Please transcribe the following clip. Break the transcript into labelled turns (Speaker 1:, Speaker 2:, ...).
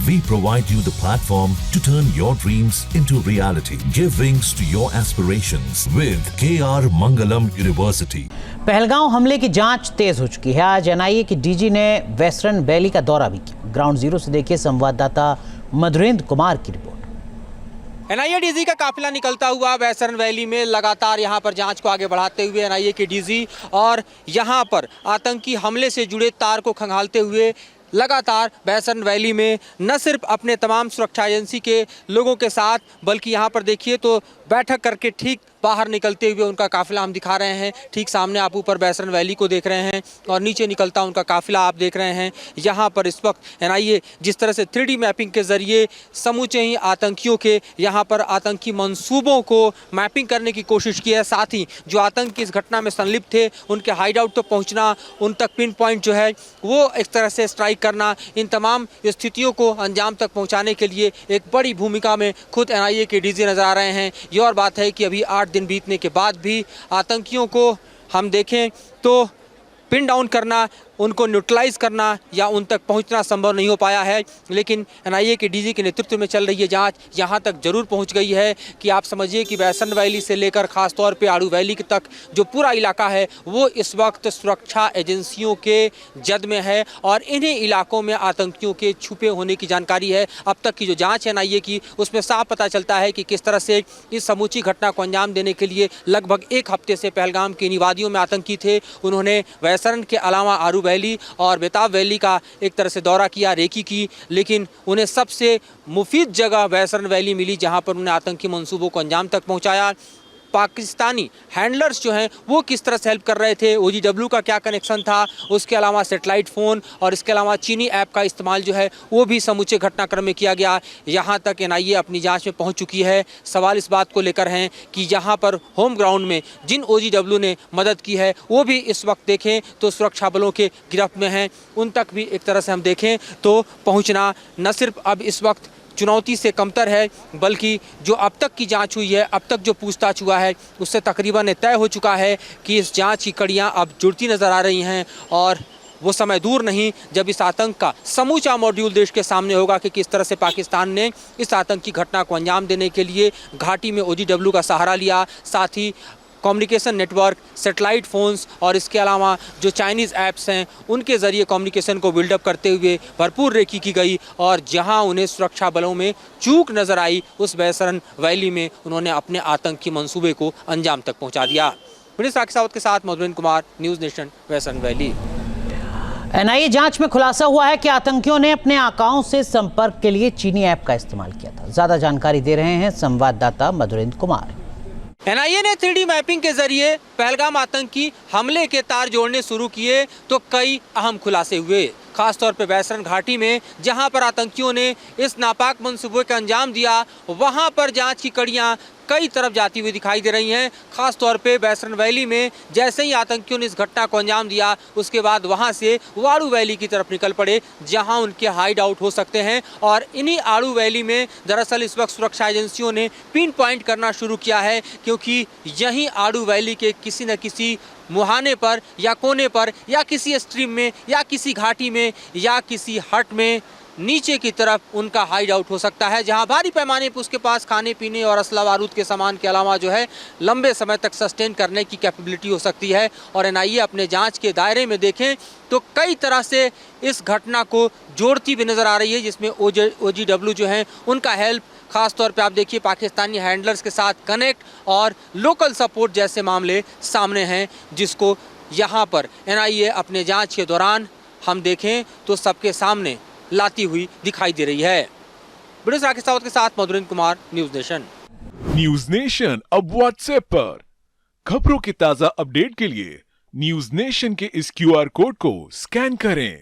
Speaker 1: We provide you the platform to turn your dreams into reality. Give wings to your aspirations with KR Mangalam University.
Speaker 2: Pahalgam हमले की जांच तेज हो चुकी है। आज एनआईए की डीजी ने वेस्टर्न वैली का दौरा भी किया। ग्राउंड जीरो से देखिए संवाददाता मधुरेंद्र कुमार की रिपोर्ट।
Speaker 3: एनआईए डीजी का काफिला निकलता हुआ वेस्टर्न वैली में लगातार यहां पर जांच को आगे बढ़ाते हुए एनआईए के डीजी और यहां पर आतंकी हमले से जुड़े तार को खंगालते हुए लगातार वेस्टर्न वैली में न सिर्फ अपने तमाम सुरक्षा एजेंसी के लोगों के साथ बल्कि यहां पर देखिए तो बैठक करके ठीक बाहर निकलते हुए उनका काफिला हम दिखा रहे हैं। ठीक सामने आप ऊपर वेस्टर्न वैली को देख रहे हैं और नीचे निकलता उनका काफिला आप देख रहे हैं। यहाँ पर इस वक्त एनआईए जिस तरह से 3D मैपिंग के जरिए समूचे ही आतंकियों के यहाँ पर आतंकी मंसूबों को मैपिंग करने की कोशिश की है, साथ ही जो आतंकी इस घटना में संलिप्त थे उनके हाइड आउट तक पहुँचना, उन तक पिन पॉइंट जो है वो एक तरह से स्ट्राइक करना, इन तमाम स्थितियों को अंजाम तक पहुँचाने के लिए एक बड़ी भूमिका में खुद एनआईए के डीजी नजर आ रहे हैं। ये और बात है कि अभी 8 दिन बीतने के बाद भी आतंकियों को हम देखें तो पिन डाउन करना, उनको न्यूट्रलाइज करना या उन तक पहुंचना संभव नहीं हो पाया है। लेकिन एनआईए के डीजी के नेतृत्व में चल रही है जांच यहां तक जरूर पहुंच गई है कि आप समझिए कि वेस्टर्न वैली से लेकर खास तौर पे आड़ू वैली तक जो पूरा इलाका है वो इस वक्त सुरक्षा एजेंसियों के जद में है और इन्हीं इलाकों में आतंकियों के छुपे होने की जानकारी है। अब तक की जो जाँच है एनआईए की उसमें साफ पता चलता है कि किस तरह से इस समूची घटना को अंजाम देने के लिए लगभग 1 हफ्ते से पहलगाम की इन वादियों में आतंकी थे। उन्होंने वेस्टर्न के अलावा आरू वैली और बेताब वैली का एक तरह से दौरा किया, रेकी की, लेकिन उन्हें सबसे मुफीद जगह वेस्टर्न वैली मिली जहां पर उन्होंने आतंकी मंसूबों को अंजाम तक पहुंचाया। पाकिस्तानी हैंडलर्स जो हैं वो किस तरह से हेल्प कर रहे थे, ओजीडब्ल्यू का क्या कनेक्शन था, उसके अलावा सेटेलाइट फ़ोन और इसके अलावा चीनी ऐप का इस्तेमाल जो है वो भी समूचे घटनाक्रम में किया गया। यहाँ तक एनआईए अपनी जांच में पहुँच चुकी है। सवाल इस बात को लेकर हैं कि यहाँ पर होम ग्राउंड में जिन ओजीडब्ल्यू ने मदद की है वो भी इस वक्त देखें तो सुरक्षा बलों के गिरफ्त में हैं। उन तक भी एक तरह से हम देखें तो पहुँचना न सिर्फ अब इस वक्त चुनौती से कमतर है बल्कि जो अब तक की जांच हुई है, अब तक जो पूछताछ हुआ है उससे तकरीबन तय हो चुका है कि इस जांच की कड़ियां अब जुड़ती नज़र आ रही हैं और वो समय दूर नहीं जब इस आतंक का समूचा मॉड्यूल देश के सामने होगा कि किस तरह से पाकिस्तान ने इस आतंकी घटना को अंजाम देने के लिए घाटी में ओजीडब्ल्यू का सहारा लिया, साथ ही कम्युनिकेशन नेटवर्क, सेटेलाइट फ़ोन्स और इसके अलावा जो चाइनीज़ ऐप्स हैं उनके ज़रिए कम्युनिकेशन को बिल्डअप करते हुए भरपूर रेकी की गई और जहां उन्हें सुरक्षा बलों में चूक नज़र आई उस वेस्टर्न वैली में उन्होंने अपने आतंकी मंसूबे को अंजाम तक पहुंचा दिया। राकेश सावत के साथ Madhurendra Kumar, news nation, western valley.
Speaker 2: NIA जांच में खुलासा हुआ है कि आतंकियों ने अपने आकाओं से संपर्क के लिए चीनी ऐप का इस्तेमाल किया था। ज़्यादा जानकारी दे रहे हैं संवाददाता मधुरेंद्र कुमार।
Speaker 3: एनआईए ने 3D मैपिंग के जरिए पहलगाम आतंकी हमले के तार जोड़ने शुरू किए तो कई अहम खुलासे हुए। खासतौर पर वेस्टर्न घाटी में जहां पर आतंकियों ने इस नापाक मंसूबे का अंजाम दिया वहां पर जांच की कड़ियां कई तरफ जाती हुई दिखाई दे रही हैं। खास तौर पे वेस्टर्न वैली में जैसे ही आतंकियों ने इस घटना को अंजाम दिया उसके बाद वहां से वो आड़ू वैली की तरफ निकल पड़े जहां उनके हाइड आउट हो सकते हैं और इन्हीं आड़ू वैली में दरअसल इस वक्त सुरक्षा एजेंसियों ने पिन पॉइंट करना शुरू किया है क्योंकि यहीं आड़ू वैली के किसी न किसी मुहाने पर या कोने पर या किसी स्ट्रीम में या किसी घाटी में या किसी हट में नीचे की तरफ उनका हाइड आउट हो सकता है जहां भारी पैमाने पर उसके पास खाने पीने और असला बारूद के सामान के अलावा जो है लंबे समय तक सस्टेन करने की कैपेबिलिटी हो सकती है। और एनआईए अपने जांच के दायरे में देखें तो कई तरह से इस घटना को जोड़ती भी नज़र आ रही है जिसमें ओजीडब्ल्यू जो है उनका हेल्प, खास तौर पे आप देखिए पाकिस्तानी हैंडलर्स के साथ कनेक्ट और लोकल सपोर्ट जैसे मामले सामने हैं जिसको यहाँ पर एनआईए अपने जांच के दौरान हम देखें तो सबके सामने लाती हुई दिखाई दे रही है। राकेश सावत के साथ Madhurendra Kumar, news nation.
Speaker 4: News nation अब व्हाट्सएप पर खबरों की ताज़ा अपडेट के लिए न्यूज़ नेशन के इस QR कोड को स्कैन करें।